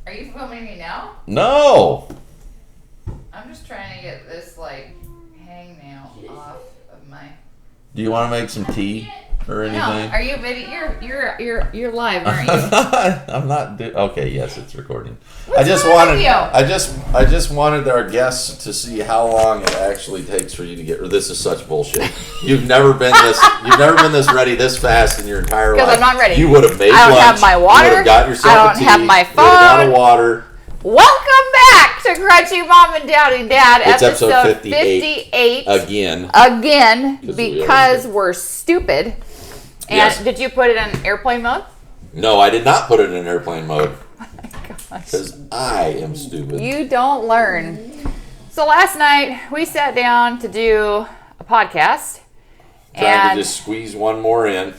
Are you filming me now? No. I'm just trying to get this hangnail off of my. Do you want to make some tea or anything? No. Are you video? You're live, aren't you? I'm not. Okay, yes, it's recording. What's I just wrong wanted. with you? I just wanted our guests to see how long it actually takes for you to get. This is such bullshit. You've never been this ready this fast in your entire life. Because I'm not ready. You would have made I don't lunch. have my water. You would have got yourself I don't a tea. have my phone. You would have got a water. Welcome back to Crunchy Mom and Dowdy Dad, It's episode 58. Again, because we're stupid. And Yes. Did you put it in airplane mode? No, I did not put it in airplane mode. Oh my gosh. Because I am stupid. You don't learn. So last night, we sat down to do a podcast. Trying to just squeeze one more in.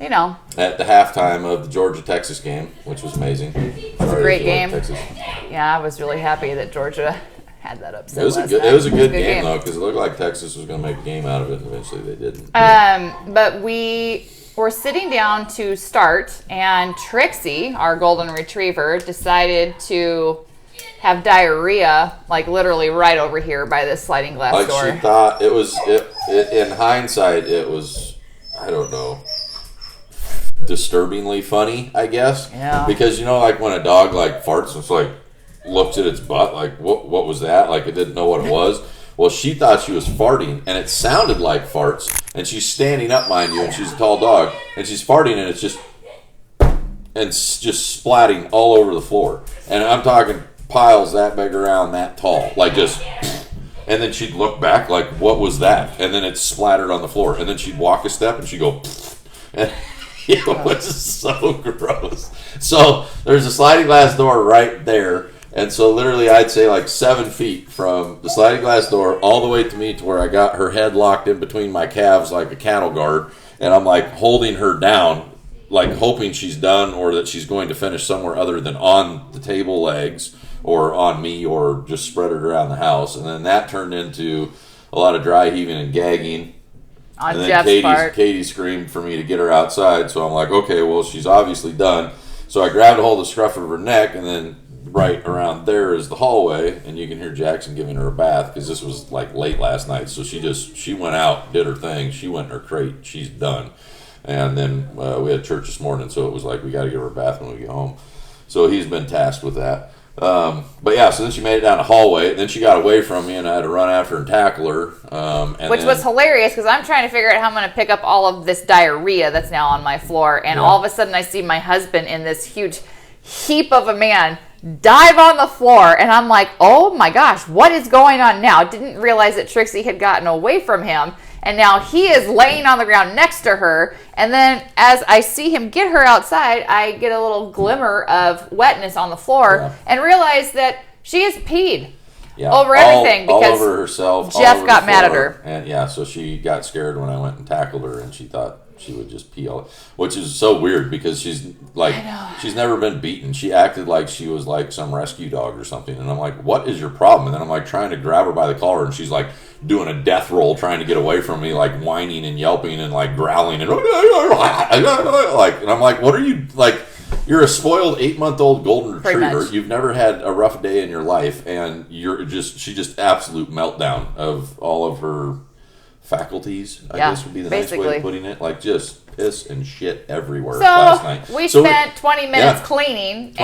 You know. At the halftime of the Georgia-Texas game, which was amazing. It was a great game. Texas. Yeah, I was really happy that Georgia had that upset. It was a good game though, because it looked like Texas was going to make a game out of it, and eventually they didn't. But we were sitting down to start, and Trixie, our golden retriever, decided to have diarrhea, like literally right over here by this sliding glass door. Like she thought it was. In hindsight, it was. I don't know. Disturbingly funny, I guess. Yeah. Because like when a dog farts, it's looks at its butt, what was that? Like it didn't know what it was. Well, she thought she was farting, and it sounded like farts. And she's standing up, mind you, and she's a tall dog, and she's farting, and it's just splatting all over the floor. And I'm talking piles that big around that tall, just. And then she'd look back, what was that? And then it splattered on the floor. And then she'd walk a step, and she'd go, and it was so gross. So there's a sliding glass door right there. And so literally I'd say 7 feet from the sliding glass door all the way to me to where I got her head locked in between my calves like a cattle guard. And I'm holding her down, hoping she's done or that she's going to finish somewhere other than on the table legs or on me or just spread it around the house. And then that turned into a lot of dry heaving and gagging. On and then Jeff's part. Katie screamed for me to get her outside. So I'm okay, well, she's obviously done. So I grabbed a hold of the scruff of her neck, and then right around there is the hallway, and you can hear Jackson giving her a bath because this was late last night. So she went out, did her thing. She went in her crate. She's done. And then we had church this morning, so it was we got to give her a bath when we get home. So he's been tasked with that. But yeah, so then she made it down the hallway. Then she got away from me, and I had to run after her and tackle her. Which was hilarious because I'm trying to figure out how I'm going to pick up all of this diarrhea that's now on my floor. And all of a sudden I see my husband in this huge heap of a man dive on the floor. And I'm like, oh my gosh, what is going on now? Didn't realize that Trixie had gotten away from him. And now he is laying on the ground next to her. And then as I see him get her outside, I get a little glimmer of wetness on the floor and realize that she has peed over everything because all over herself. Jeff got mad at her. And so she got scared when I went and tackled her, and she thought she would just pee all, which is so weird because she's she's never been beaten. She acted like she was some rescue dog or something, and I'm what is your problem? And then I'm trying to grab her by the collar, and she's doing a death roll trying to get away from me, whining and yelping and growling and and I'm what are you you're a spoiled 8-month-old golden retriever. You've never had a rough day in your life, and she just absolute meltdown of all of her faculties, I guess would be the nice way of putting it. Just piss and shit everywhere last night. We spent 20 minutes cleaning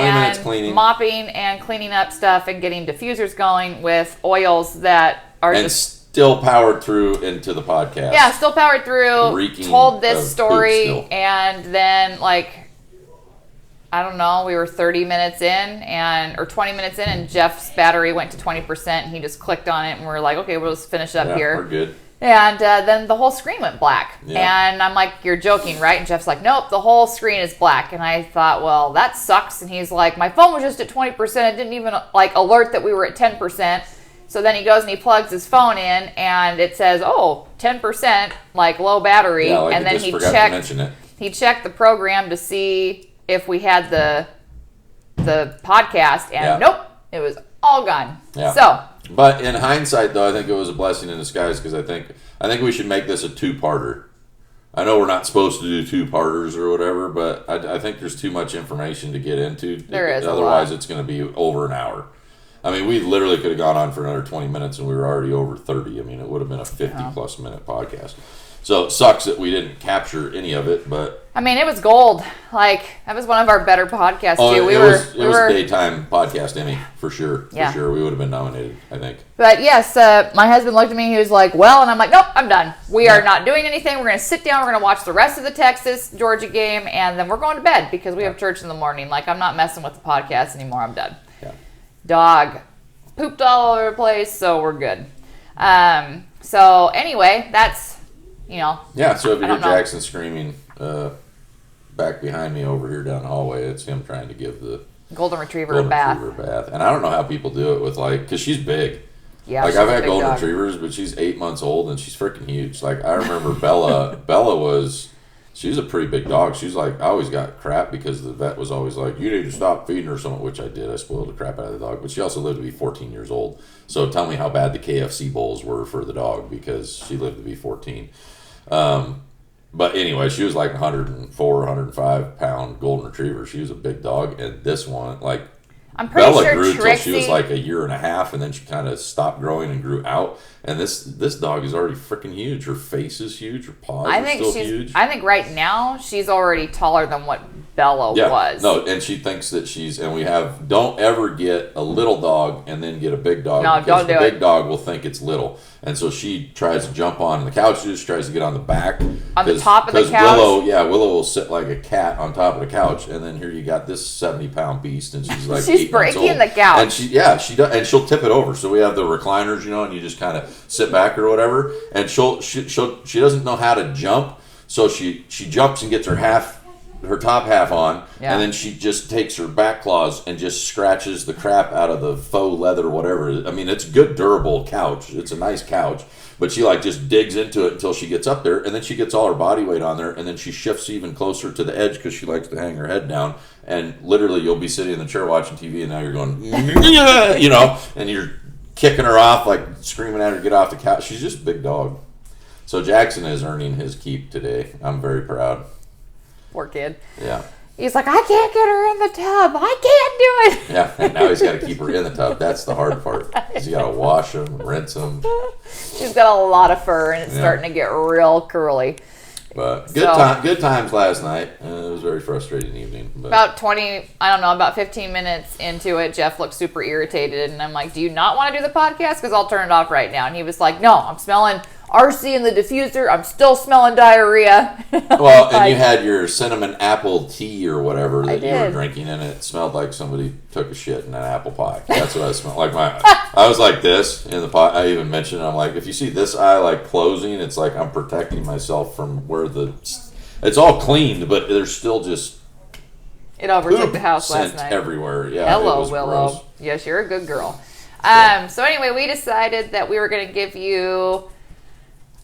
mopping and cleaning up stuff and getting diffusers going with oils that are still powered through into the podcast. Yeah, still powered through. Reeking told this of story, poop still. And then I don't know, we were 30 minutes in or 20 minutes in, and Jeff's battery went to 20%, and he just clicked on it, and we're okay, we'll just finish up here. We're good. And then the whole screen went black. Yeah. And I'm you're joking, right? And Jeff's nope, the whole screen is black. And I thought, well, that sucks. And he's my phone was just at 20%. It didn't even alert that we were at 10%. So then he goes and he plugs his phone in, and it says, 10%, low battery. Yeah, and then he checked the program to see if we had the podcast, and nope, it was all gone. Yeah. So, but in hindsight, though, I think it was a blessing in disguise because I think we should make this a 2-parter. I know we're not supposed to do 2-parters or whatever, but I think there's too much information to get into. There is. Otherwise, it's going to be over an hour. I mean, we literally could have gone on for another 20 minutes and we were already over 30. I mean, it would have been a 50-plus minute podcast. So it sucks that we didn't capture any of it, but... I mean, it was gold. Like, that was one of our better podcasts, too. It was a daytime podcast Emmy, for sure. Yeah. For sure. We would have been nominated, I think. But yes, my husband looked at me, he was like, well, and I'm like, nope, I'm done. We are not doing anything. We're going to sit down, we're going to watch the rest of the Texas-Georgia game, and then we're going to bed because we have church in the morning. Like, I'm not messing with the podcast anymore. I'm done. Yeah. Dog pooped all over the place, so we're good. So anyway, that's... Yeah, so if you hear Jackson screaming back behind me over here down the hallway, it's him trying to give the golden retriever a bath. And I don't know how people do it with, like, because she's big. Yeah, like, I've had golden retrievers, but she's 8 months old and she's freaking huge. Like, I remember Bella she was a pretty big dog. She's like, I always got crap because the vet was always like, you need to stop feeding her something, which I did. I spoiled the crap out of the dog. But she also lived to be 14 years old. So tell me how bad the KFC bowls were for the dog because she lived to be 14. But anyway, she was like 104, 105 pound golden retriever. She was a big dog. And this one, like, I'm pretty Bella sure grew until Trixie... she was like a year and a half, and then she kind of stopped growing and grew out. And this dog is already freaking huge. Her face is huge. Her paws are still huge. I think right now she's already taller than what Bella was. No, and she thinks that don't ever get a little dog and then get a big dog. No, don't do it. The big dog will think it's little. And so she tries to jump on the couches, tries to get on the back. On the top of the couch? Willow will sit like a cat on top of the couch, and then here you got this 70-pound beast, and she's like she's breaking the couch. And she does, and she'll tip it over. So we have the recliners, and you just kind of sit back or whatever, and she doesn't know how to jump, so she jumps and gets her top half on, and then she just takes her back claws and just scratches the crap out of the faux leather, whatever. I mean, it's a good, durable couch. It's a nice couch, but she like just digs into it until she gets up there, and then she gets all her body weight on there, and then she shifts even closer to the edge because she likes to hang her head down. And literally, you'll be sitting in the chair watching TV, and now you're going, and you're kicking her off, like screaming at her, get off the couch. She's just a big dog. So Jackson is earning his keep today. I'm very proud. Poor kid. Yeah. He's like, I can't get her in the tub. I can't do it. Yeah, and now he's got to keep her in the tub. That's the hard part. He's got to wash them, rinse them. She's got a lot of fur, and it's starting to get real curly. But good times last night. It was a very frustrating evening. But. About 15 minutes into it, Jeff looked super irritated, and I'm like, do you not want to do the podcast? Because I'll turn it off right now. And he was like, no, I'm smelling RC in the diffuser. I'm still smelling diarrhea. Well, and you had your cinnamon apple tea or whatever that you were drinking, and it smelled like somebody took a shit in an apple pie. That's what I smelled like. I was like this in the pot. I even mentioned, I'm like, if you see this eye like closing, it's like I'm protecting myself from where it's all cleaned, but there's still just it overtook the house last night everywhere. Yeah. Hello, Willow. Gross. Yes, you're a good girl. So anyway, we decided that we were going to give you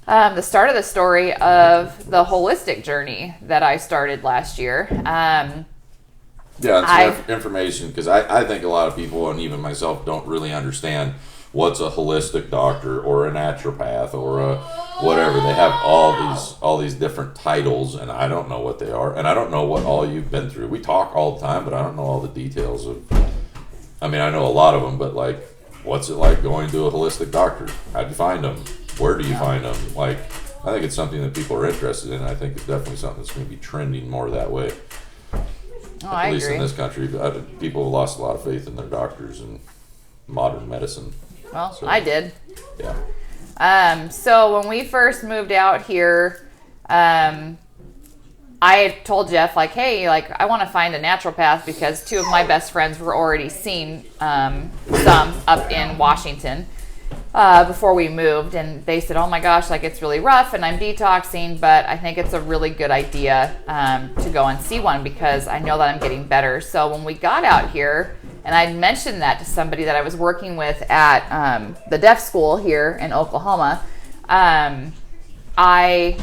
the start of the story of the holistic journey that I started last year. Some information, because I think a lot of people, and even myself, don't really understand what's a holistic doctor or a naturopath or a whatever. They have all these different titles, and I don't know what they are, and I don't know what all you've been through. We talk all the time, but I don't know all the details of. I mean, I know a lot of them, but like, what's it like going to a holistic doctor? How'd you find them? Where do you find them? Like, I think it's something that people are interested in. I think it's definitely something that's going to be trending more that way. At least in this country, people have lost a lot of faith in their doctors and modern medicine. Well, so, I did. Yeah. So when we first moved out here, I had told Jeff, like, hey, like, I want to find a naturopath because two of my best friends were already seeing some up in Washington before we moved, and they said, oh my gosh, like, it's really rough and I'm detoxing, but I think it's a really good idea to go and see one because I know that I'm getting better. So when we got out here, and I mentioned that to somebody that I was working with at the deaf school here in Oklahoma, I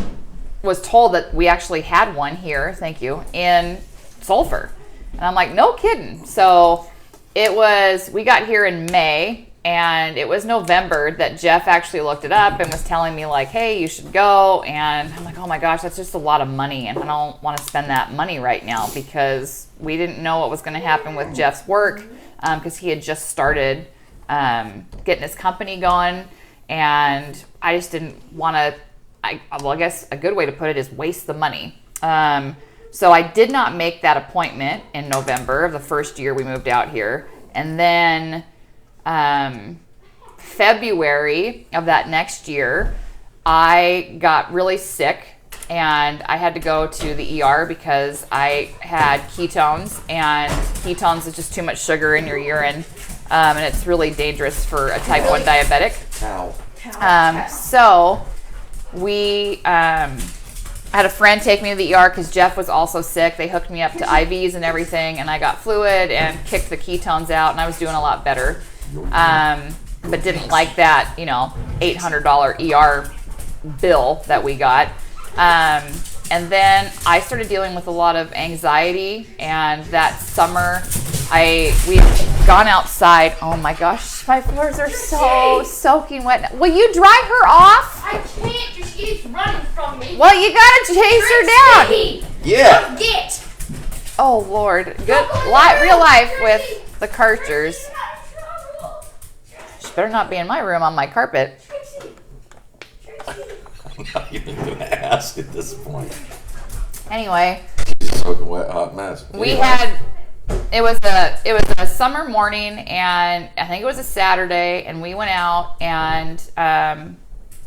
was told that we actually had one here, thank you, in Sulphur. And I'm like, no kidding. So we got here in May, And it was November that Jeff actually looked it up and was telling me like, hey, you should go. And I'm like, oh my gosh, that's just a lot of money. And I don't want to spend that money right now because we didn't know what was going to happen with Jeff's work because he had just started getting his company going. And I just didn't want to, I guess a good way to put it is waste the money. So I did not make that appointment in November of the first year we moved out here. And then February of that next year, I got really sick and I had to go to the ER because I had ketones, and ketones is just too much sugar in your urine, and it's really dangerous for a type 1 diabetic. So we I had a friend take me to the ER because Jeff was also sick. They hooked me up to IVs and everything, and I got fluid and kicked the ketones out, and I was doing a lot better. But didn't like that, $800 ER bill that we got. And then I started dealing with a lot of anxiety, and that summer we've gone outside. Oh my gosh, my floors are so soaking wet. Will you dry her off? I can't, she keeps running from me. Well, you gotta chase her down. Yeah. Get. Oh Lord, good real life with the Karchers. She better not be in my room on my carpet. I'm not even gonna ask at this point. Anyway, She's a soaking wet hot mess. It was a summer morning, and I think it was a Saturday, and we went out, and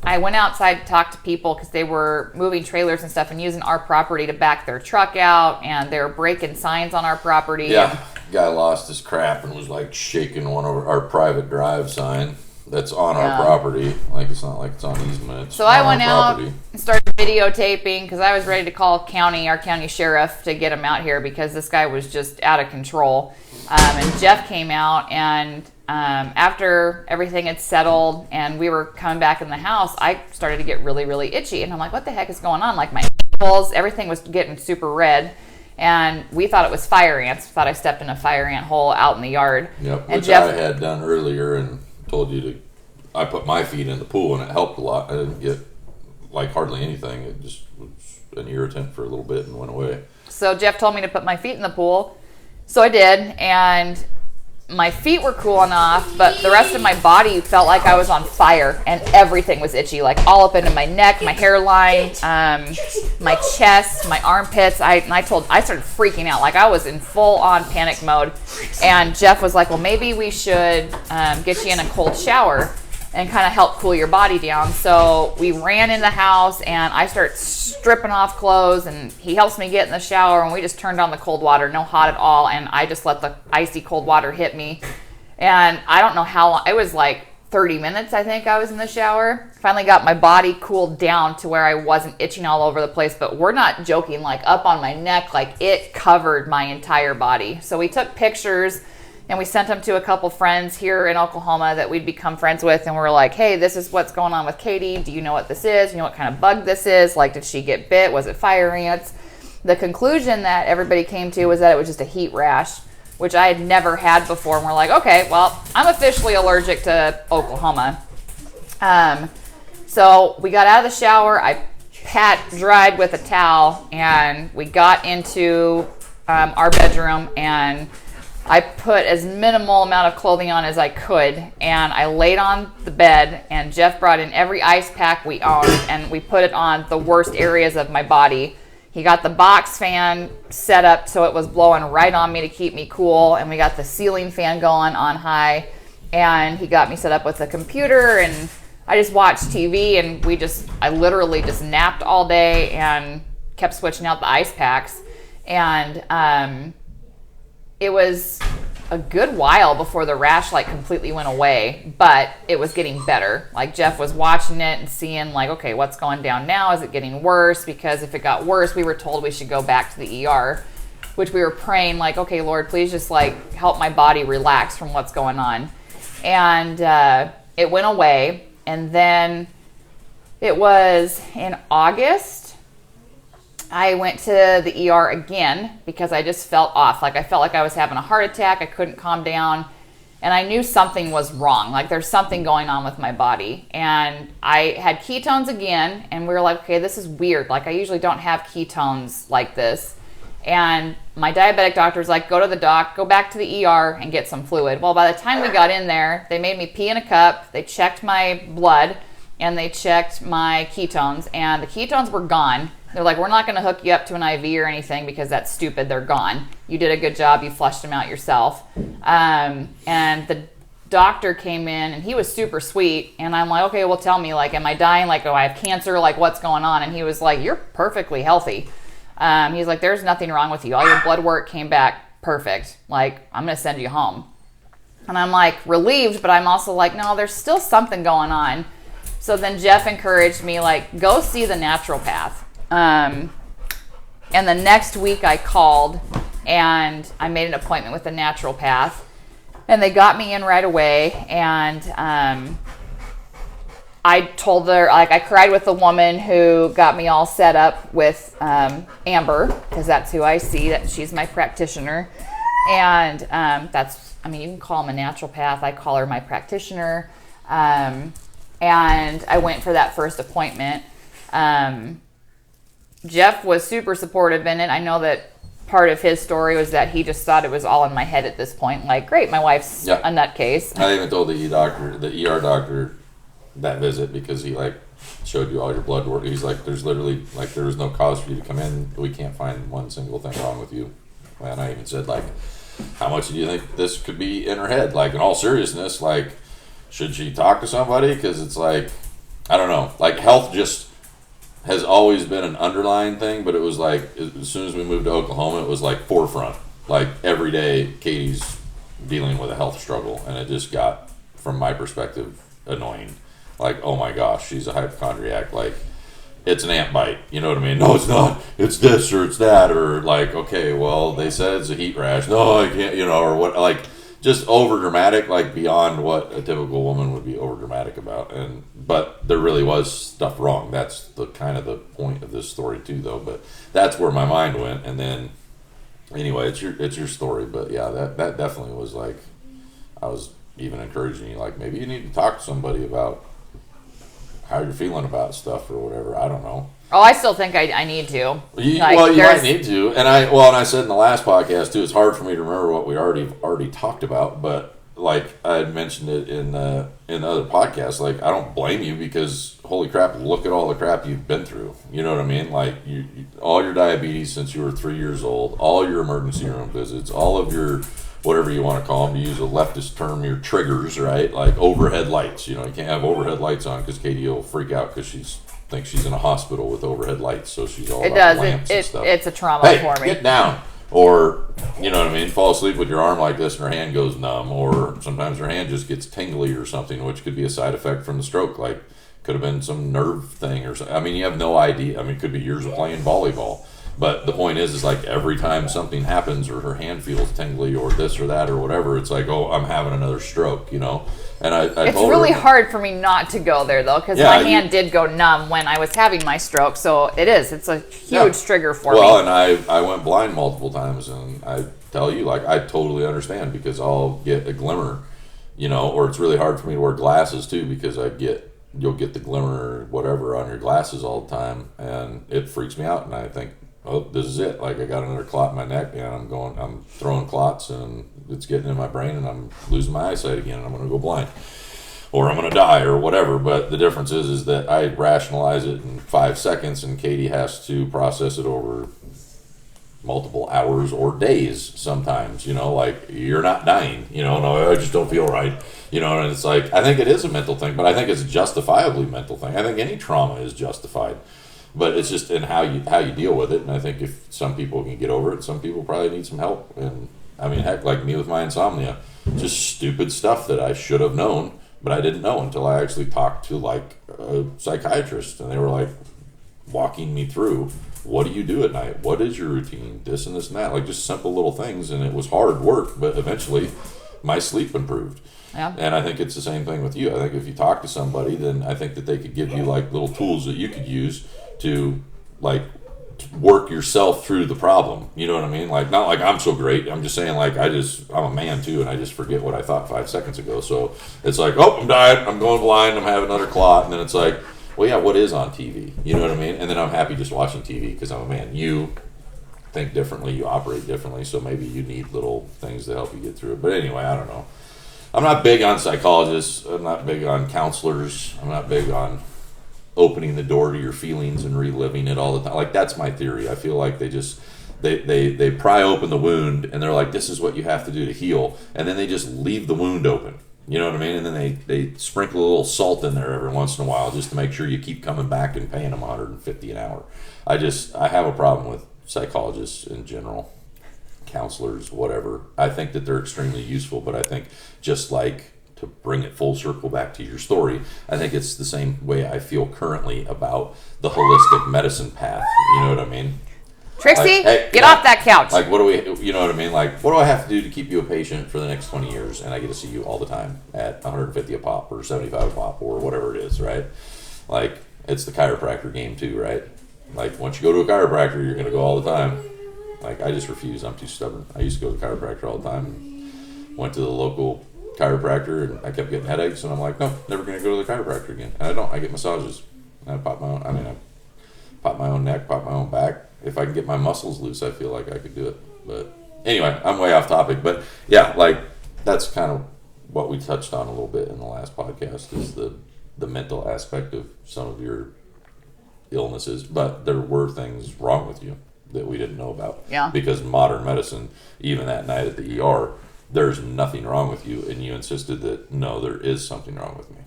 I went outside to talk to people because they were moving trailers and stuff and using our property to back their truck out, and they were breaking signs on our property. Yeah, guy lost his crap and was like shaking one of our private drive sign that's on our property. Like, it's not like it's on easement. So I went out and started videotaping because I was ready to call our county sheriff to get him out here because this guy was just out of control. And Jeff came out, and after everything had settled and we were coming back in the house, I started to get really, really itchy. And I'm like, what the heck is going on? Like, my ankles, everything was getting super red. And we thought it was fire ants. Thought I stepped in a fire ant hole out in the yard. Yep, and which I had done earlier and told you to. I put my feet in the pool and it helped a lot. I didn't get like hardly anything. It just was an irritant for a little bit and went away. So Jeff told me to put my feet in the pool. So I did, and my feet were cooling off, but the rest of my body felt like I was on fire, and everything was itchy, like all up into my neck, my hairline, my chest, my armpits. I started freaking out, like I was in full-on panic mode. And Jeff was like, well, maybe we should get you in a cold shower and kind of help cool your body down. So we ran in the house, and I start stripping off clothes, and he helps me get in the shower, and we just turned on the cold water, no hot at all, and I just let the icy cold water hit me. And I don't know how long, it was like 30 minutes, I think I was in the shower. Finally got my body cooled down to where I wasn't itching all over the place, but we're not joking, like up on my neck, like it covered my entire body. So we took pictures, and we sent them to a couple friends here in Oklahoma that we'd become friends with. And we were like, hey, this is what's going on with Katie. Do you know what this is? You know what kind of bug this is? Like, did she get bit? Was it fire ants? The conclusion that everybody came to was that it was just a heat rash, which I had never had before. And we're like, okay, well, I'm officially allergic to Oklahoma. So we got out of the shower. I pat dried with a towel, and we got into our bedroom, and I put as minimal amount of clothing on as I could, and I laid on the bed, and Jeff brought in every ice pack we owned, and we put it on the worst areas of my body. He got the box fan set up so it was blowing right on me to keep me cool, and we got the ceiling fan going on high, and he got me set up with a computer, and I just watched TV, and I literally just napped all day and kept switching out the ice packs. And it was a good while before the rash like completely went away, but it was getting better. Like Jeff was watching it and seeing like, okay, what's going down now? Is it getting worse? Because if it got worse, we were told we should go back to the ER, which we were praying like, okay, Lord, please just like help my body relax from what's going on. And it went away. And then it was in August, I went to the ER again because I just felt off. Like I felt like I was having a heart attack. I couldn't calm down. And I knew something was wrong. Like, there's something going on with my body. And I had ketones again, and we were like, okay, this is weird. Like, I usually don't have ketones like this. And my diabetic doctor was like, go to the doc, go back to the ER and get some fluid. Well, by the time we got in there, they made me pee in a cup. They checked my blood, and they checked my ketones, and the ketones were gone. They're like, we're not going to hook you up to an IV or anything because that's stupid. They're gone. You did a good job. You flushed them out yourself. And the doctor came in, and he was super sweet. And I'm like, okay, well, tell me, like, am I dying? Like, oh, I have cancer? Like, what's going on? And he was like, you're perfectly healthy. He's like, there's nothing wrong with you. All your blood work came back perfect. Like, I'm going to send you home. And I'm like relieved, but I'm also like, no, there's still something going on. So then Jeff encouraged me, like, go see the naturopath. And the next week I called and I made an appointment with the naturopath, and they got me in right away. And I told her, like, I cried with the woman who got me all set up with Amber, because that's who I see, that she's my practitioner. And that's, I mean, you can call him a naturopath. I call her my practitioner. And I went for that first appointment. Jeff was super supportive in it. I know that part of his story was that he just thought it was all in my head at this point. Like, great, my wife's a nutcase. I even told the ER doctor that visit, because he, like, showed you all your blood work. He's like, there's literally, like, there was no cause for you to come in. We can't find one single thing wrong with you. And I even said, like, how much do you think this could be in her head? Like, in all seriousness, like, should she talk to somebody? Because it's like, I don't know. Like, health just has always been an underlying thing, but it was like, as soon as we moved to Oklahoma, it was like forefront. Like, every day, Katie's dealing with a health struggle, and it just got, from my perspective, annoying. Like, oh my gosh, she's a hypochondriac. Like, it's an ant bite. You know what I mean? No, it's not. It's this or it's that. Or, like, okay, well, they said it's a heat rash. No, I can't, you know, or what, like, just over dramatic, like beyond what a typical woman would be over dramatic about. But there really was stuff wrong. That's the kind of the point of this story too, though. But that's where my mind went. And then, anyway, it's your story. But yeah, that definitely was like, I was even encouraging you, like, maybe you need to talk to somebody about how you're feeling about stuff or whatever. I don't know. Oh, I still think I need to. You might need to. And I said in the last podcast too, it's hard for me to remember what we already talked about, but like I had mentioned it in the other podcast, like, I don't blame you, because holy crap, look at all the crap you've been through. You know what I mean? Like, you all your diabetes since you were 3 years old, all your emergency room visits, all of your, whatever you want to call them, to use a leftist term, your triggers, right? Like overhead lights. You know, you can't have overhead lights on because Katie will freak out because thinks she's in a hospital with overhead lights, so she's all about lamps and stuff. It's a trauma for me. Get down. Or, you know what I mean, fall asleep with your arm like this and her hand goes numb, or sometimes her hand just gets tingly or something, which could be a side effect from the stroke. Like, could have been some nerve thing or something. I mean, you have no idea. I mean, it could be years of playing volleyball. But the point is like, every time something happens or her hand feels tingly or this or that or whatever, it's like, oh, I'm having another stroke, you know? And it's really hard for me not to go there, though, because my hand did go numb when I was having my stroke. So it's a huge trigger for me. Well, and I went blind multiple times, and I tell you, like, I totally understand, because I'll get a glimmer, you know, or it's really hard for me to wear glasses too, because you'll get the glimmer or whatever on your glasses all the time, and it freaks me out, and I think, oh, this is it. Like, I got another clot in my neck, and I'm throwing clots, and it's getting in my brain, and I'm losing my eyesight again, and I'm going to go blind, or I'm going to die, or whatever. But the difference is that I rationalize it in 5 seconds, and Katie has to process it over multiple hours or days sometimes, you know, like, you're not dying, you know, no, I just don't feel right, you know, and it's like, I think it is a mental thing, but I think it's a justifiably mental thing. I think any trauma is justified. But it's just in how you deal with it, and I think if some people can get over it, some people probably need some help. And I mean, heck, like me with my insomnia, just stupid stuff that I should have known, but I didn't know until I actually talked to like a psychiatrist, and they were like walking me through, what do you do at night? What is your routine? This and this and that, like just simple little things, and it was hard work, but eventually my sleep improved. Yeah. And I think it's the same thing with you. I think if you talk to somebody, then I think that they could give you like little tools that you could use to like work yourself through the problem. You know what I mean? Like, not like I'm so great. I'm just saying, like, I'm a man too, and I just forget what I thought 5 seconds ago. So it's like, oh, I'm dying, I'm going blind, I'm having another clot, and then it's like, well, yeah, what is on TV? You know what I mean? And then I'm happy just watching TV because I'm a man. You think differently, you operate differently, so maybe you need little things to help you get through it. But anyway, I don't know. I'm not big on psychologists. I'm not big on counselors. I'm not big on opening the door to your feelings and reliving it all the time. Like, that's my theory. I feel like they pry open the wound and they're like, this is what you have to do to heal, and then they just leave the wound open. You know what I mean? And then they sprinkle a little salt in there every once in a while just to make sure you keep coming back and paying them $150 an hour. I have a problem with psychologists in general, counselors, whatever. I think that they're extremely useful, but I think, just like, to bring it full circle back to your story, I think it's the same way I feel currently about the holistic medicine path. You know what I mean? Trixie, like, hey, get off that couch. Like, what do we, you know what I mean? Like, what do I have to do to keep you a patient for the next 20 years and I get to see you all the time at 150 a pop or 75 a pop or whatever it is, right? Like, it's the chiropractor game too, right? Like, once you go to a chiropractor, you're going to go all the time. Like, I just refuse. I'm too stubborn. I used to go to the chiropractor all the time. Went to the local chiropractor, and I kept getting headaches, and I'm like, no, never going to go to the chiropractor again. And I don't. I get massages. I pop my own neck, pop my own back. If I can get my muscles loose, I feel like I could do it. But anyway, I'm way off topic. But yeah, like, that's kind of what we touched on a little bit in the last podcast, is the mental aspect of some of your illnesses. But there were things wrong with you that we didn't know about. Yeah. Because modern medicine, even that night at the ER, there's nothing wrong with you, and you insisted that, no, there is something wrong with me.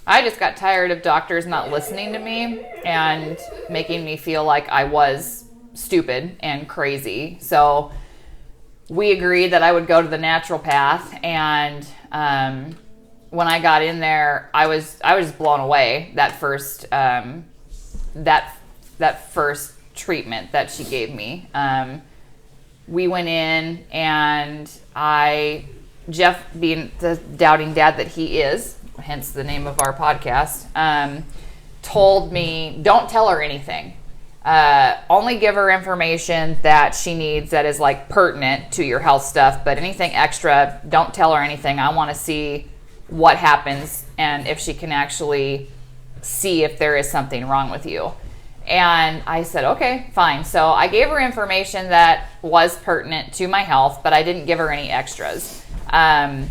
I just got tired of doctors not listening to me and making me feel like I was stupid and crazy. So we agreed that I would go to the naturopath, and when I got in there, I was blown away that first first treatment that she gave me. We went in, and Jeff, being the doubting dad that he is, hence the name of our podcast, told me, don't tell her anything. Only give her information that she needs that is, like, pertinent to your health stuff, but anything extra, don't tell her anything. I want to see what happens and if she can actually see if there is something wrong with you. And I said, okay, fine. So I gave her information that was pertinent to my health, but I didn't give her any extras. And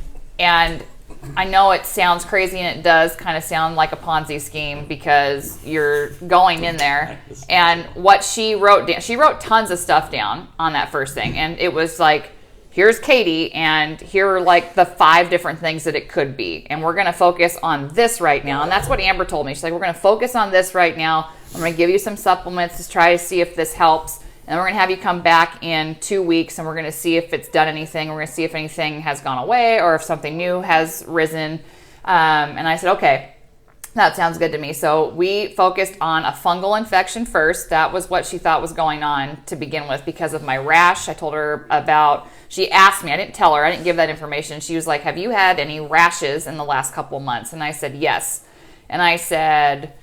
I know it sounds crazy, and it does kind of sound like a Ponzi scheme, because you're going in there, and what she wrote tons of stuff down on that first thing. And it was like, here's Katie, and here are, like, the 5 different things that it could be. And we're going to focus on this right now. And that's what Amber told me. She's like, we're going to focus on this right now. I'm going to give you some supplements to try to see if this helps. And we're going to have you come back in 2 weeks, and we're going to see if it's done anything. We're going to see if anything has gone away or if something new has risen. And I said, okay, that sounds good to me. So we focused on a fungal infection first. That was what she thought was going on to begin with because of my rash. I told her about, she asked me, I didn't tell her, I didn't give that information. She was like, have you had any rashes in the last couple months? And I said, yes. And I said,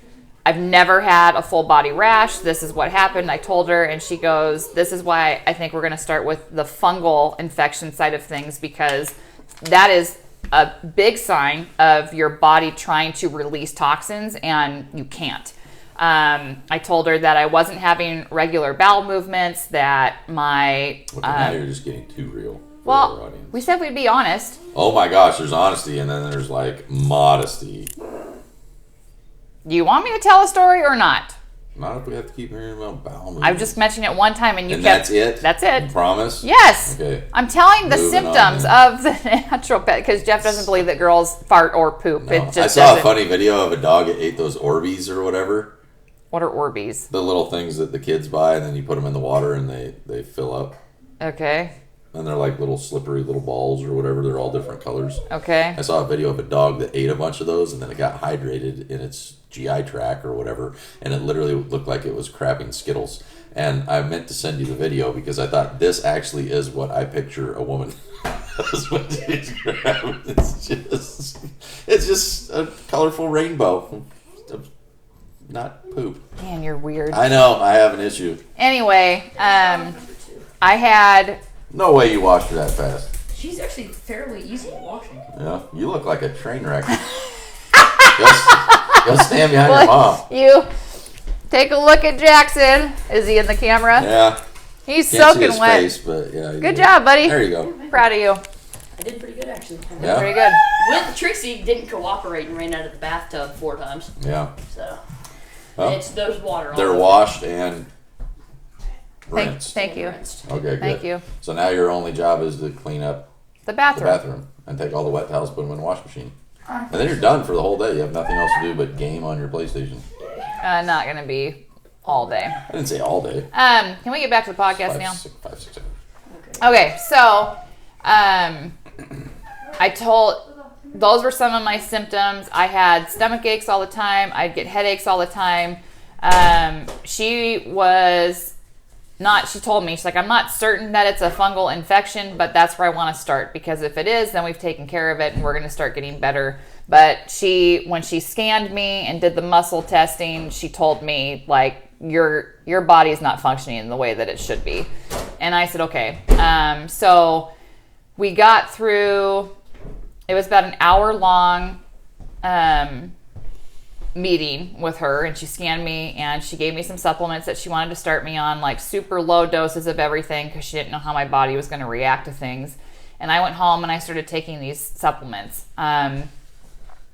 I've never had a full body rash. This is what happened. I told her, and she goes, this is why I think we're going to start with the fungal infection side of things, because that is a big sign of your body trying to release toxins, and you can't. I told her that I wasn't having regular bowel movements, that my... Okay, now you're just getting too real. Well, we said we'd be honest. Oh my gosh, there's honesty, and then there's, like, modesty. Do you want me to tell a story or not? Not if we have to keep hearing about bowel movements. I've just mentioned it one time, and you and kept... that's it? That's it. You promise? Yes. Okay. I'm telling the Moving symptoms on, of the naturopath, because Jeff doesn't believe that girls fart or poop. No. It just I saw doesn't. a funny video of a dog that ate those Orbeez or whatever. What are Orbeez? The little things that the kids buy, and then you put them in the water, and they fill up. Okay. And they're like little slippery little balls or whatever. They're all different colors. Okay. I saw a video of a dog that ate a bunch of those, and then it got hydrated in its GI tract or whatever, and it literally looked like it was crapping Skittles. And I meant to send you the video because I thought this actually is what I picture a woman does when she's grabbing. It's just a colorful rainbow of not poop. Man, you're weird. I know. I have an issue. Anyway, I had... No way you washed her that fast. She's actually fairly easy washing. Yeah, you look like a train wreck. Go stand behind your mom. You take a look at Jackson. Is he in the camera? Yeah. He's Can't see soaking his wet. face, but yeah. Good job, buddy. There you go. Proud of you. I did pretty good, actually. Yeah. Pretty good. With Trixie didn't cooperate and ran out of the bathtub 4 times. Yeah. So Well, it's those water. all they're over. washed and rinsed. Thank you. Rinsed. Okay, good. Thank you. So now your only job is to clean up The the bathroom. bathroom and take all the wet towels, put them in the washing machine. And then you're done for the whole day. You have nothing else to do but game on your PlayStation. Not going to be all day. I didn't say all day. Can we get back to the podcast now? 5, 6 hours. Okay, so I told... Those were some of my symptoms. I had stomach aches all the time. I'd get headaches all the time. She told me, she's like, I'm not certain that it's a fungal infection, but that's where I want to start, because if it is, then we've taken care of it and we're going to start getting better. But when she scanned me and did the muscle testing, she told me, like, your body is not functioning in the way that it should be. And I said, okay. So we got through, it was about an hour long meeting with her, and she scanned me and she gave me some supplements that she wanted to start me on, like super low doses of everything, because she didn't know how my body was going to react to things. And I went home and I started taking these supplements.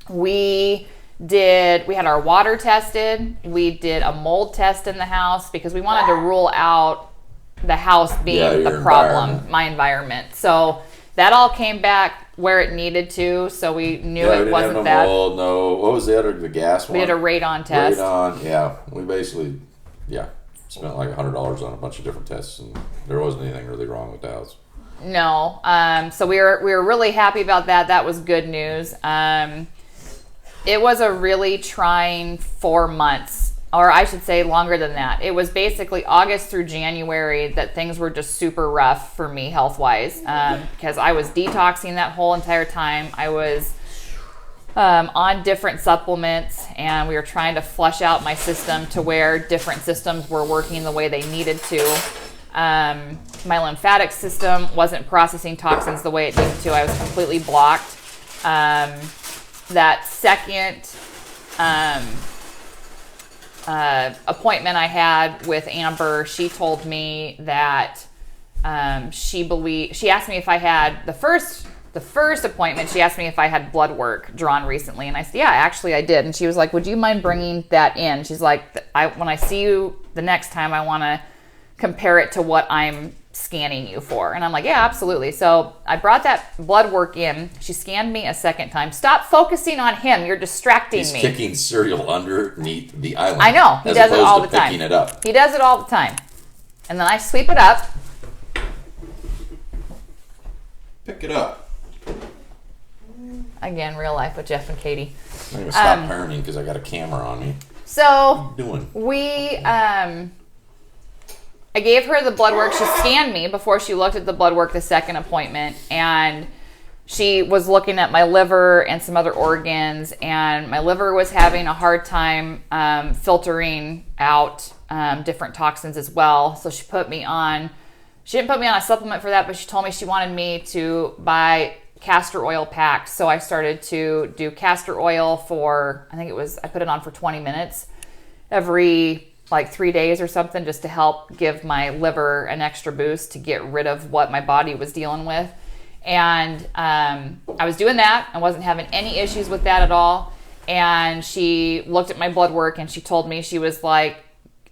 We had our water tested. We did a mold test in the house because we wanted to rule out the house being the problem, my environment. So that all came back where it needed to, so we knew it wasn't no that. Mold, no. What was the other? The gas one. We did a radon test. Radon, yeah. We basically, spent like $100 on a bunch of different tests, and there wasn't anything really wrong with the house. No. So we were really happy about that. That was good news. It was a really trying 4 months, or I should say longer than that. It was basically August through January that things were just super rough for me health-wise, because I was detoxing that whole entire time. I was on different supplements, and we were trying to flush out my system to where different systems were working the way they needed to. My lymphatic system wasn't processing toxins the way it needed to. I was completely blocked. That second appointment I had with Amber, she told me that she asked me if I had the first appointment. She asked me if I had blood work drawn recently, and I said, yeah, actually I did. And she was like, would you mind bringing that in? She's like, when I see you the next time, I want to compare it to what I'm scanning you for. And I'm like, yeah, absolutely. So I brought that blood work in. She scanned me a second time. Stop focusing on him. You're distracting me. He's kicking cereal underneath the island. I know. He does it all the time. Picking it up. He does it all the time. And then I sweep it up. Pick it up. Again, real life with Jeff and Katie. I'm going to stop parenting because I got a camera on me. So What are you doing? I gave her the blood work. She scanned me before she looked at the blood work the second appointment, and she was looking at my liver and some other organs, and my liver was having a hard time filtering out different toxins as well. So she didn't put me on a supplement for that, but she told me she wanted me to buy castor oil packs. So I started to do castor oil for, I put it on for 20 minutes every 3 days or something, just to help give my liver an extra boost to get rid of what my body was dealing with. And I was doing that. I wasn't having any issues with that at all. And she looked at my blood work and she told me, she was like,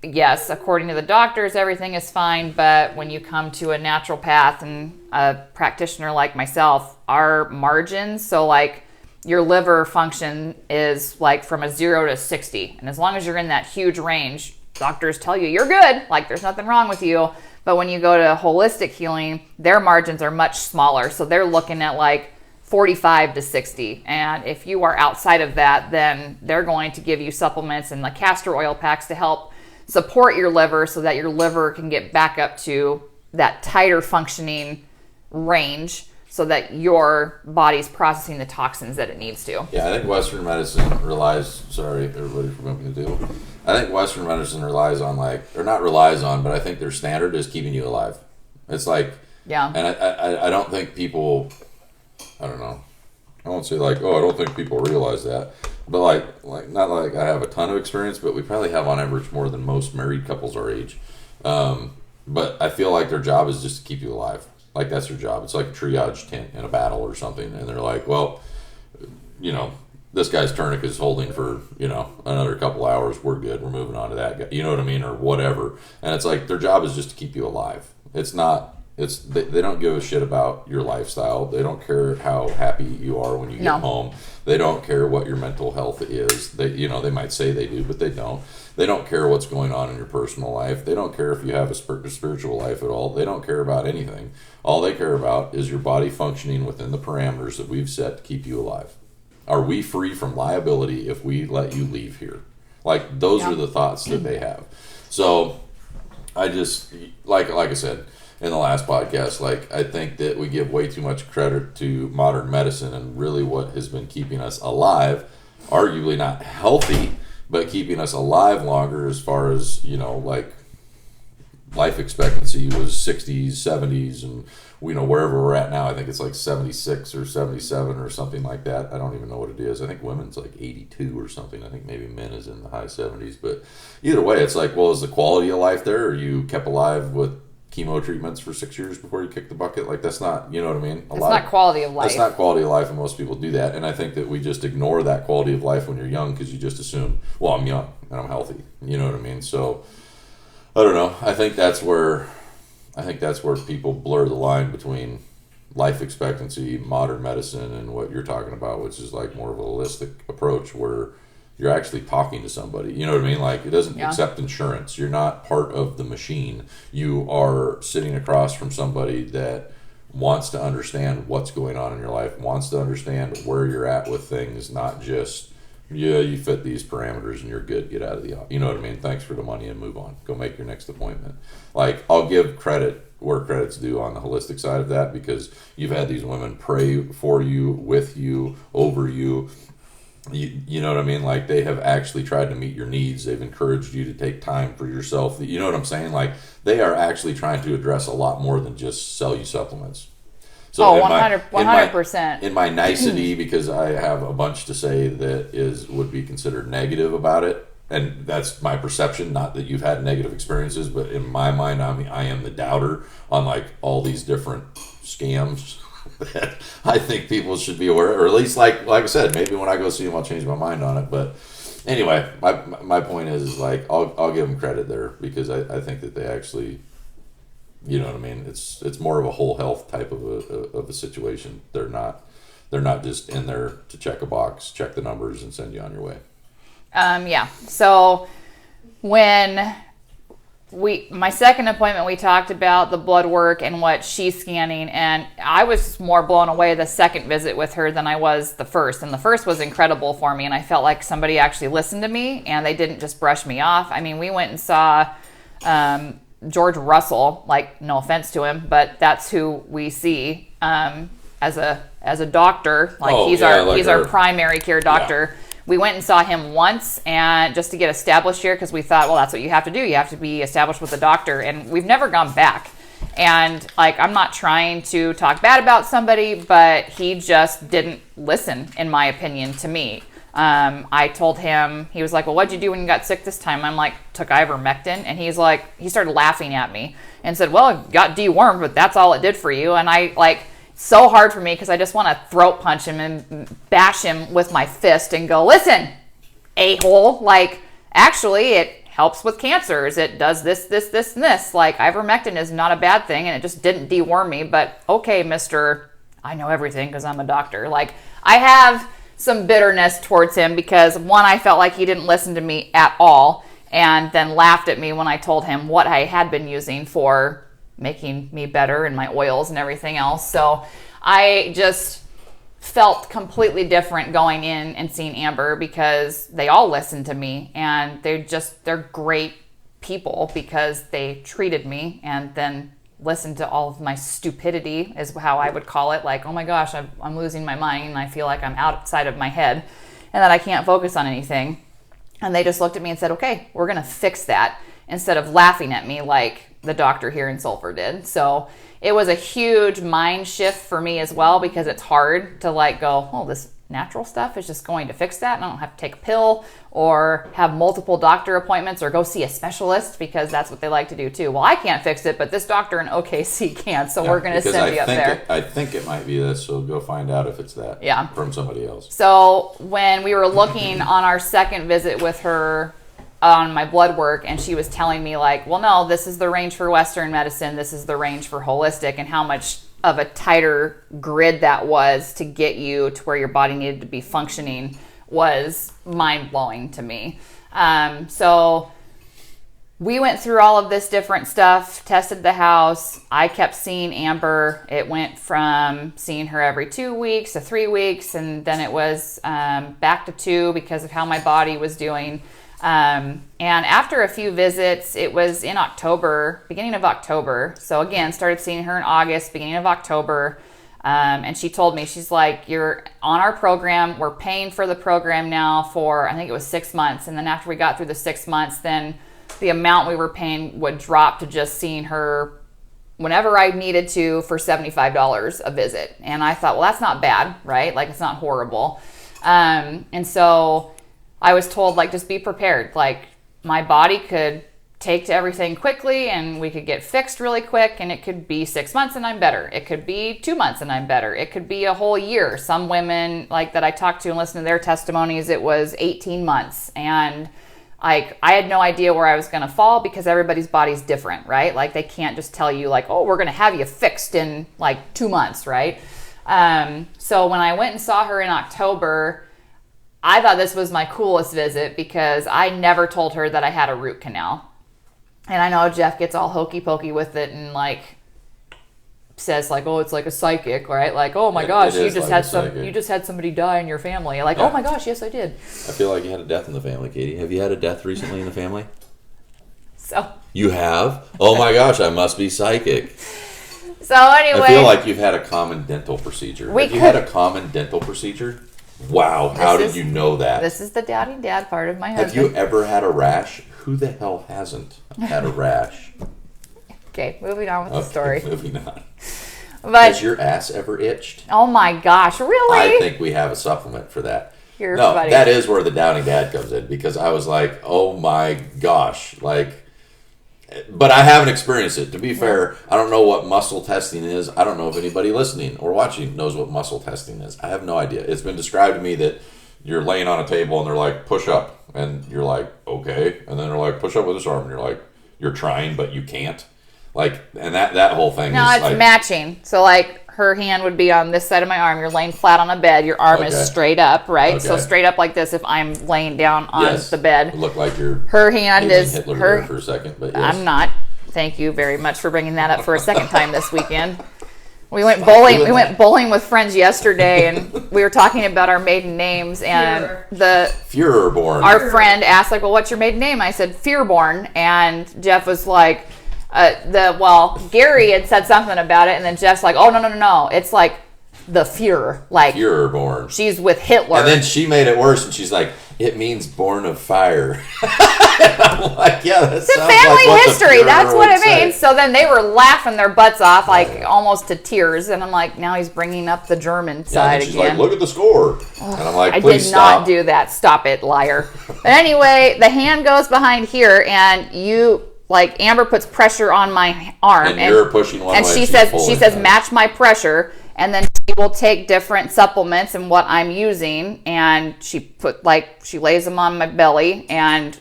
yes, according to the doctors, everything is fine. But when you come to a naturopath and a practitioner like myself, our margins, so your liver function is from a 0 to 60. And as long as you're in that huge range, doctors tell you you're good, there's nothing wrong with you. But when you go to holistic healing, their margins are much smaller. So they're looking at 45 to 60. And if you are outside of that, then they're going to give you supplements and the castor oil packs to help support your liver so that your liver can get back up to that tighter functioning range, so that your body's processing the toxins that it needs to. Yeah, I think Western medicine relies. Sorry, everybody, for moving the deal. I think Western medicine relies on or not relies on, but I think their standard is keeping you alive. It's like, yeah, and I don't think people. I don't know. I won't say I don't think people realize that, but not like I have a ton of experience, but we probably have on average more than most married couples our age. But I feel like their job is just to keep you alive. Like that's their job. It's like a triage tent in a battle or something, and they're like, well, this guy's tourniquet is holding for another couple hours. We're good. We're moving on to that guy. You know what I mean, or whatever. And it's like their job is just to keep you alive. It's not. They don't give a shit about your lifestyle. They don't care how happy you are when you get home. They don't care what your mental health is. They might say they do, but they don't. They don't care what's going on in your personal life. They don't care if you have a spiritual life at all. They don't care about anything. All they care about is your body functioning within the parameters that we've set to keep you alive. Are we free from liability if we let you leave here? Like those are the thoughts that they have. So I just like I said in the last podcast, I think that we give way too much credit to modern medicine, and really what has been keeping us alive, arguably not healthy, but keeping us alive longer as far as, life expectancy was 60s, 70s, and wherever we're at now, I think it's 76 or 77 or something like that. I don't even know what it is. I think women's 82 or something. I think maybe men is in the high 70s. But either way, it's is the quality of life there? Or you kept alive with chemo treatments for 6 years before you kick the bucket? That's not, you know what I mean? It's not quality of life. That's not quality of life, and most people do that. And I think that we just ignore that quality of life when you're young because you just assume, well, I'm young and I'm healthy. You know what I mean? So I don't know. I think that's where people blur the line between life expectancy, modern medicine, and what you're talking about, which is more of a holistic approach where you're actually talking to somebody. You know what I mean? It doesn't accept insurance. You're not part of the machine. You are sitting across from somebody that wants to understand what's going on in your life, wants to understand where you're at with things, not just, you fit these parameters and you're good, get out of the office. You know what I mean? Thanks for the money and move on. Go make your next appointment. I'll give credit where credit's due on the holistic side of that, because you've had these women pray for you, with you, over you. You know what I mean? They have actually tried to meet your needs. They've encouraged you to take time for yourself. You know what I'm saying? They are actually trying to address a lot more than just sell you supplements. So 100%. In my nicety, because I have a bunch to say that would be considered negative about it, and that's my perception, not that you've had negative experiences, but in my mind, I am the doubter on all these different scams that I think people should be aware, or at least like I said, maybe when I go see them, I'll change my mind on it. But anyway, my point is I'll give them credit there, because I think that they actually, you know what I mean. It's more of a whole health type of a situation. They're not just in there to check a box, check the numbers, and send you on your way. Yeah. So when my second appointment, we talked about the blood work and what she's scanning, and I was more blown away the second visit with her than I was the first. And the first was incredible for me, and I felt like somebody actually listened to me and they didn't just brush me off. I mean, we went and saw George Russell, no offense to him, but that's who we see as a doctor. He's our primary care doctor. Yeah. We went and saw him once, and just to get established here, because we thought, well, that's what you have to do. You have to be established with a doctor, and we've never gone back. And I'm not trying to talk bad about somebody, but he just didn't listen, in my opinion, to me. I told him, he was like, well, what'd you do when you got sick this time? I'm like, took ivermectin. And he started laughing at me and said, well, it got dewormed, but that's all it did for you. And so hard for me, because I just want to throat punch him and bash him with my fist and go, listen, a-hole, actually it helps with cancers. It does this, and this. Ivermectin is not a bad thing, and it just didn't deworm me. But okay, mister, I know everything because I'm a doctor. I have some bitterness towards him because, one, I felt like he didn't listen to me at all, and then laughed at me when I told him what I had been using for making me better and my oils and everything else. So I just felt completely different going in and seeing Amber, because they all listened to me, and they're great people because they treated me and then listen to all of my stupidity, is how I would call it. Like, oh my gosh, I'm losing my mind and I feel like I'm outside of my head and that I can't focus on anything. And they just looked at me and said, okay, we're going to fix that, instead of laughing at me like the doctor here in Sulphur did. So it was a huge mind shift for me as well, because it's hard to like go, oh, this natural stuff is just going to fix that, and I don't have to take a pill or have multiple doctor appointments or go see a specialist, because that's what they like to do too. Well, I can't fix it, but this doctor in OKC can, so we're going to send you up there. I think it might be this, so go find out if it's that. Yeah. From somebody else. So when we were looking on our second visit with her on my blood work, and she was telling me like, well, no, this is the range for Western medicine, this is the range for holistic, and how much of a tighter grid that was to get you to where your body needed to be functioning was mind-blowing to me. So we went through all of this different stuff, tested the house. I kept seeing Amber. It went from seeing her every 2 weeks to 3 weeks, and then it was back to 2 because of how my body was doing. And after a few visits, it was in October, beginning of October. So again, started seeing her in August, beginning of October. And she told me, she's like, you're on our program. We're paying for the program now for, I think it was 6 months. And then after we got through the 6 months, then the amount we were paying would drop to just seeing her whenever I needed to for $75 a visit. And I thought, well, that's not bad, right? Like, it's not horrible. And so I was told, like, just be prepared. Like, my body could take to everything quickly and we could get fixed really quick, and it could be 6 months and I'm better. It could be 2 months and I'm better. It could be a whole year. Some women like that I talked to and listened to their testimonies, it was 18 months. And I had no idea where I was going to fall, because everybody's body's different, right? Like, they can't just tell you like, oh, we're going to have you fixed in like 2 months, right? So when I went and saw her in October, I thought this was my coolest visit, because I never told her that I had a root canal. And I know Jeff gets all hokey pokey with it and like says like, oh, it's like a psychic, right? Like, oh my gosh, you just had somebody die in your family. Like, oh my gosh, yes, I did. I feel like you had a death in the family, Katie. Have you had a death recently in the family? So you have? Oh my gosh, I must be psychic. So anyway, I feel like you've had a common dental procedure. Have you had a common dental procedure? Wow, how did you know that? This is the doubting dad part of my husband. Have you ever had a rash? Who the hell hasn't had a rash? Okay, moving on with the story. Moving on. But, has your ass ever itched? Oh my gosh, really? I think we have a supplement for that. You're funny. That is where the doubting dad comes in, because I was like, oh my gosh, like. But I haven't experienced it. To be fair, I don't know what muscle testing is. I don't know if anybody listening or watching knows what muscle testing is. I have no idea. It's been described to me that you're laying on a table and they're like, push up. And you're like, okay. And then they're like, push up with this arm. And you're like, you're trying, but you can't. Like, and that whole thing is it's like matching. So like, her hand would be on this side of my arm. You're laying flat on a bed. Your arm is straight up, right? Okay. So straight up like this if I'm laying down on the bed. It looked like you're her hand is Hitler her for a second, but yes. I'm not. Thank you very much for bringing that up for a second time this weekend. We went bowling. We went bowling with friends yesterday, and we were talking about our maiden names. And Führerborn. Our friend asked, like, "Well, what's your maiden name?" I said, "Fearborn," and Jeff was like, Gary had said something about it, and then Jeff's like, "Oh no, it's like the Führer, like Führerborn. She's with Hitler." And then she made it worse, and she's like, "It means born of fire." I'm like, yeah, that's family history. That's what it means. So then they were laughing their butts off, like almost to tears. And I'm like, now he's bringing up the German side she's again. Like, look at the score. And I'm like, I please did stop. not do that. Stop it, liar. But anyway, the hand goes behind here, and like Amber puts pressure on my arm, and you're pushing one way. And she says, match my pressure. And then she will take different supplements and what I'm using, and she lays them on my belly, and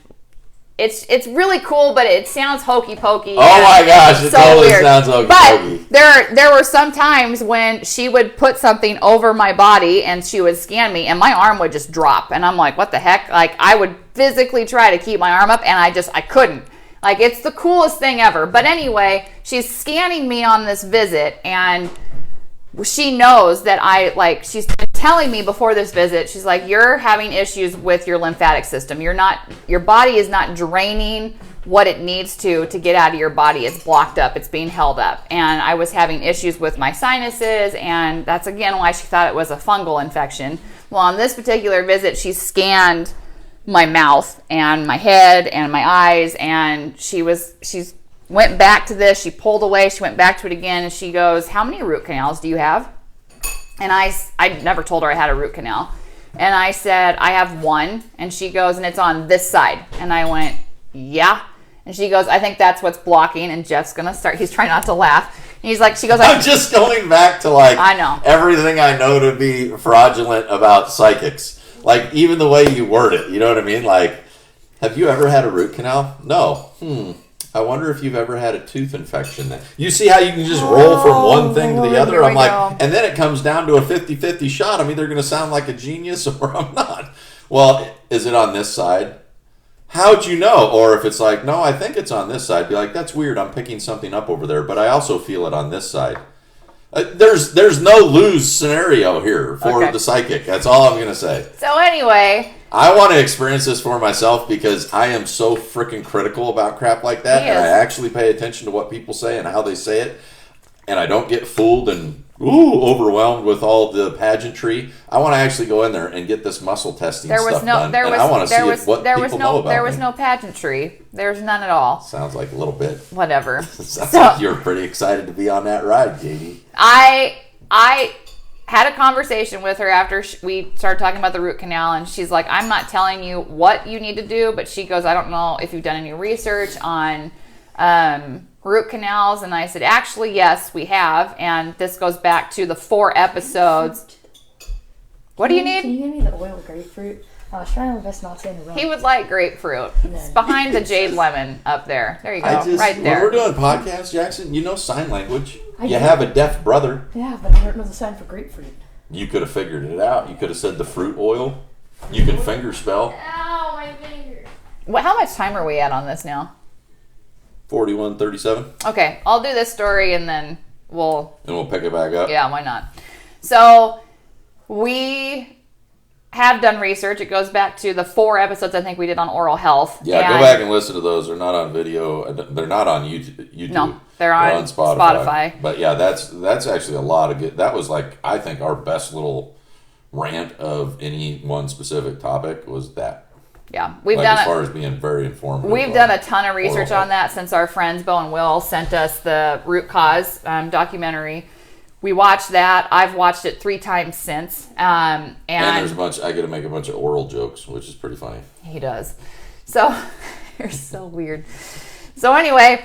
it's really cool, but it sounds hokey pokey. Oh my gosh, it totally sounds hokey pokey. But there were some times when she would put something over my body and she would scan me, and my arm would just drop, and I'm like, what the heck? Like, I would physically try to keep my arm up, and I couldn't. Like, it's the coolest thing ever. But anyway, she's scanning me on this visit, and she knows that she's been telling me before this visit, she's like, you're having issues with your lymphatic system. Your body is not draining what it needs to get out of your body. It's blocked up. It's being held up. And I was having issues with my sinuses, and that's again why she thought it was a fungal infection. Well, on this particular visit, she scanned my mouth and my head and my eyes, and she's went back to this. She pulled away. She went back to it again, and she goes, "How many root canals do you have?" And I never told her I had a root canal. And I said, "I have one." And she goes, "And it's on this side." And I went, "Yeah." And she goes, "I think that's what's blocking." And Jeff's going to start. He's trying not to laugh. And he's like, she goes, I'm just going back to I know. everything I know to be fraudulent about psychics. Like, even the way you word it, you know what I mean? Like, have you ever had a root canal? No. I wonder if you've ever had a tooth infection. You see how you can just roll from one thing to the other? I'm like, and then it comes down to a 50-50 shot. I'm either going to sound like a genius or I'm not. Well, is it on this side? How'd you know? Or if it's like, no, I think it's on this side, be like, that's weird. I'm picking something up over there, but I also feel it on this side. There's no lose scenario here for the psychic. That's all I'm going to say. So anyway, I want to experience this for myself because I am so freaking critical about crap like that. And I actually pay attention to what people say and how they say it. And I don't get fooled and overwhelmed with all the pageantry. I want to actually go in there and get this muscle testing stuff done. I want to see what people know about There was no pageantry. There's none at all. Sounds like a little bit. Whatever. Sounds like you're pretty excited to be on that ride, Katie. I had a conversation with her after we started talking about the root canal, and she's like, "I'm not telling you what you need to do," but she goes, "I don't know if you've done any research on root canals." And I said, "Actually, yes, we have." And this goes back to the 4 episodes. What do you need? Can you give me the oil grapefruit? I was trying my best not to interrupt. He would like grapefruit. It's behind the jade lemon up there. There you go. Right there. When we're doing podcasts, Jackson, you know sign language. You have a deaf brother. Yeah, but I don't know the sign for grapefruit. You could have figured it out. You could have said the fruit oil. You can finger spell. Ow, my finger. How much time are we at on this now? 41:37. Okay, I'll do this story and then we'll pick it back up. Yeah, why not? So we have done research. It goes back to the 4 episodes I think we did on oral health. Yeah, go back and listen to those. They're not on video. They're not on YouTube. No, they're on Spotify. But yeah, that's actually a lot of good. That was like, I think, our best little rant of any one specific topic was that. Yeah, we've like done as far as being very informative. We've done a ton of research on that since our friends Bo and Will sent us the Root Cause documentary. We watched that. I've watched it 3 times since. And there's a bunch. I get to make a bunch of oral jokes, which is pretty funny. He does. So you're so weird. So anyway,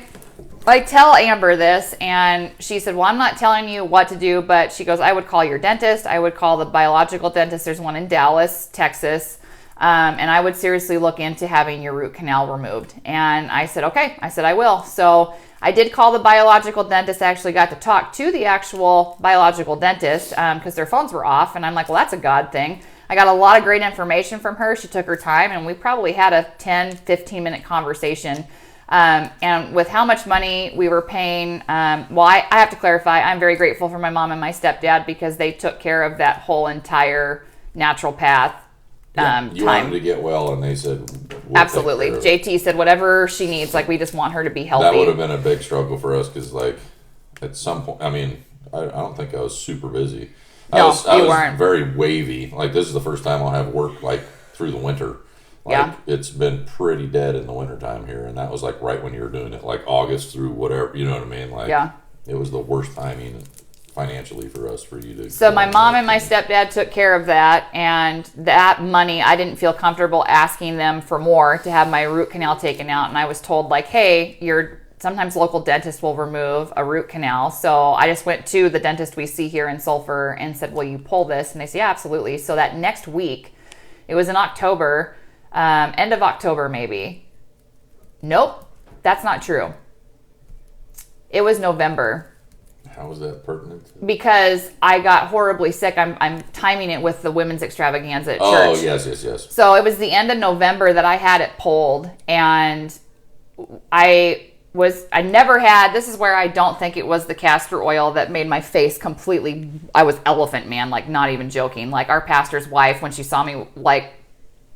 I tell Amber this, and she said, "Well, I'm not telling you what to do," but she goes, "I would call your dentist. I would call the biological dentist. There's one in Dallas, Texas. And I would seriously look into having your root canal removed." And I said, "Okay." I said, "I will." So I did call the biological dentist. I actually got to talk to the actual biological dentist because their phones were off. And I'm like, well, that's a God thing. I got a lot of great information from her. She took her time, and we probably had a 10, 15-minute conversation. And with how much money we were paying, I have to clarify, I'm very grateful for my mom and my stepdad because they took care of that whole entire natural path. You wanted to get well, and they said, absolutely. JT said whatever she needs. Like, we just want her to be healthy. That would have been a big struggle for us because, like, at some point, I mean, I don't think I was super busy. No, I was weren't. very wavy. Like, this is the first time I'll have work like through the winter. Like, it's been pretty dead in the wintertime here, and that was like right when you were doing it, like August through whatever. You know what I mean? Like, it was the worst timing financially for us, for you to. So my mom and my stepdad took care of that, and that money, I didn't feel comfortable asking them for more to have my root canal taken out. And I was told, like, hey, sometimes local dentists will remove a root canal. So I just went to the dentist we see here in Sulphur and said, will you pull this? And they said, yeah, absolutely. So that next week, it was in October, end of October maybe. Nope, that's not true. It was November. How was that pertinent? Because I got horribly sick. I'm timing it with the women's extravaganza at church. Oh, yes. So it was the end of November that I had it pulled, and I never had, this is where I don't think it was the castor oil that made my face completely, I was elephant man, like not even joking. Like our pastor's wife, when she saw me, like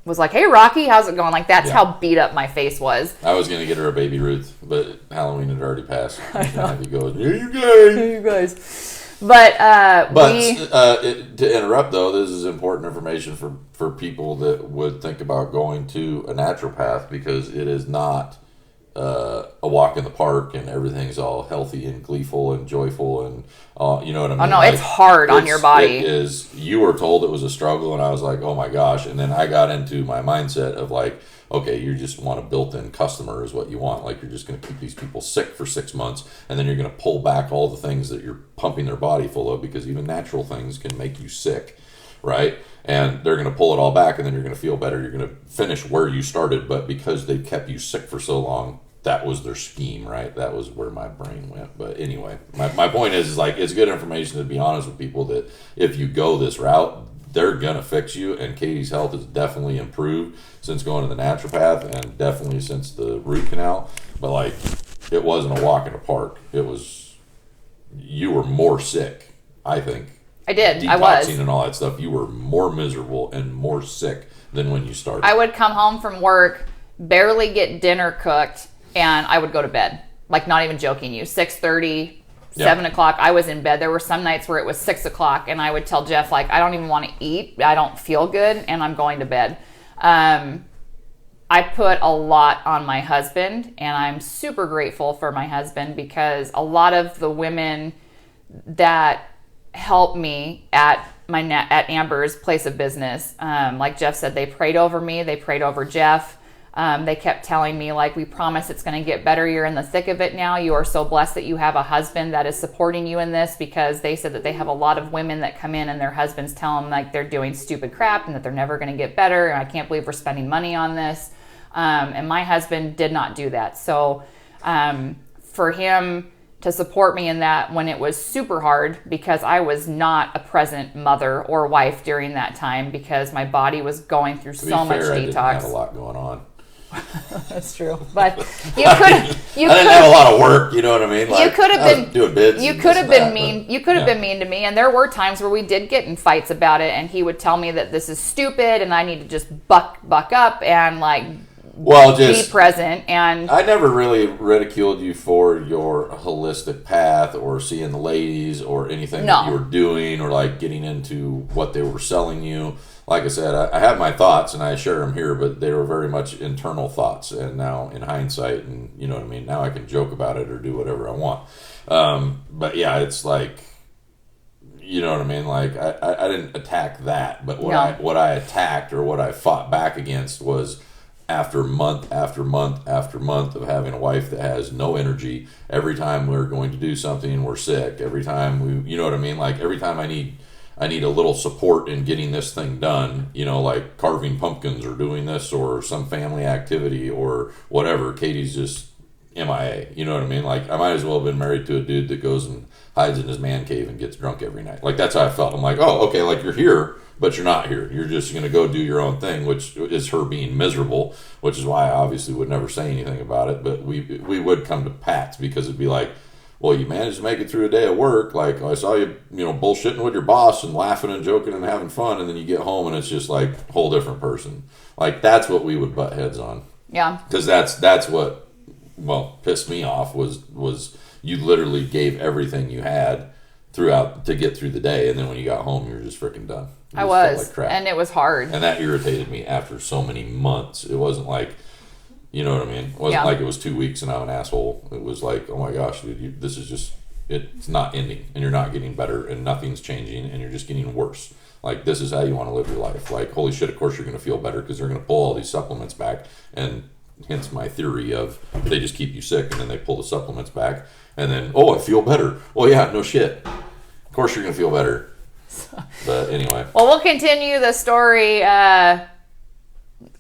was like, hey, Rocky, how's it going? Like, that's Yeah. how beat up my face was. I was going to get her a baby Ruth, but Halloween had already passed. I was going to have you go, here you go. You guys. But to interrupt, though, this is important information for people that would think about going to a naturopath, because it is not a walk in the park and everything's all healthy and gleeful and joyful and you know what I mean? Oh no, it's hard on your body. It is. You were told it was a struggle, and I was like, oh my gosh. And then I got into my mindset of like, okay, you just want a built-in customer is what you want. Like, you're just going to keep these people sick for 6 months, and then you're going to pull back all the things that you're pumping their body full of, because even natural things can make you sick, right? And they're going to pull it all back, and then you're going to feel better. You're going to finish where you started, but because they've kept you sick for so long, that was their scheme, right? That was where my brain went. But anyway, my point is like, it's good information to be honest with people that if you go this route, they're going to fix you. And Katie's health has definitely improved since going to the naturopath, and definitely since the root canal. But like, it wasn't a walk in the park. It was, you were more sick, I think. I did. I was. Detoxing and all that stuff. You were more miserable and more sick than when you started. I would come home from work, barely get dinner cooked, and I would go to bed. Like, not even joking you. 6:30, 7 o'clock, I was in bed. There were some nights where it was 6 o'clock, and I would tell Jeff, like, I don't even want to eat. I don't feel good, and I'm going to bed. I put a lot on my husband, and I'm super grateful for my husband, because a lot of the women that helped me at Amber's place of business, like Jeff said, they prayed over me. They prayed over Jeff. They kept telling me, like, we promise it's going to get better. You're in the thick of it now. You are so blessed that you have a husband that is supporting you in this, because they said that they have a lot of women that come in and their husbands tell them like they're doing stupid crap and that they're never going to get better. And I can't believe we're spending money on this. And my husband did not do that. So for him to support me in that when it was super hard, because I was not a present mother or wife during that time, because my body was going through so much detox. I didn't have a lot going on. That's true, but you could. I didn't have a lot of work. You know what I mean? Like, you could have been doing bids. You could have been mean. You could have been mean to me, and there were times where we did get in fights about it. And he would tell me that this is stupid, and I need to just buck up and like be present. And I never really ridiculed you for your holistic path or seeing the ladies or anything that you were doing or like getting into what they were selling you. Like I said, I have my thoughts and I share them here, but they were very much internal thoughts. And now in hindsight, and you know what I mean, now I can joke about it or do whatever I want. But yeah, it's like, you know what I mean? Like I didn't attack that, but what I attacked or what I fought back against was after month after month after month of having a wife that has no energy. Every time we're going to do something, we're sick. Every time you know what I mean? Like every time I need a little support in getting this thing done, you know, like carving pumpkins or doing this or some family activity or whatever. Katie's just MIA. You know what I mean? Like, I might as well have been married to a dude that goes and hides in his man cave and gets drunk every night. Like, that's how I felt. I'm like, oh, okay, like you're here, but you're not here. You're just going to go do your own thing, which is her being miserable, which is why I obviously would never say anything about it. But we would come to pats because it'd be like, well, you managed to make it through a day of work. Like, I saw you, bullshitting with your boss and laughing and joking and having fun, and then you get home and it's just like a whole different person. Like, that's what we would butt heads on. Yeah. Because that's what, pissed me off was you literally gave everything you had throughout to get through the day, and then when you got home, you were just freaking done. I was, like crap. And it was hard. And that irritated me after so many months. It wasn't like, you know what I mean? It wasn't like it was 2 weeks and I'm an asshole. It was like, oh my gosh, dude, this is just, it's not ending and you're not getting better and nothing's changing and you're just getting worse. Like, this is how you want to live your life. Like, holy shit, of course you're going to feel better because they're going to pull all these supplements back. And hence my theory of they just keep you sick and then they pull the supplements back. And then, oh, I feel better. Well, yeah, no shit. Of course you're going to feel better. But anyway. Well, we'll continue the story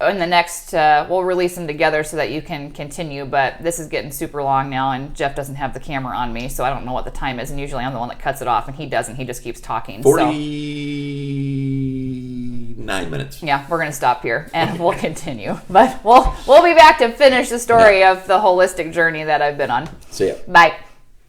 in the next, we'll release them together so that you can continue, but this is getting super long now and Jeff doesn't have the camera on me, so I don't know what the time is, and usually I'm the one that cuts it off and he doesn't. He just keeps talking. 49 minutes. Yeah, we're going to stop here and we'll continue, but we'll be back to finish the story of the holistic journey that I've been on. See ya. Bye.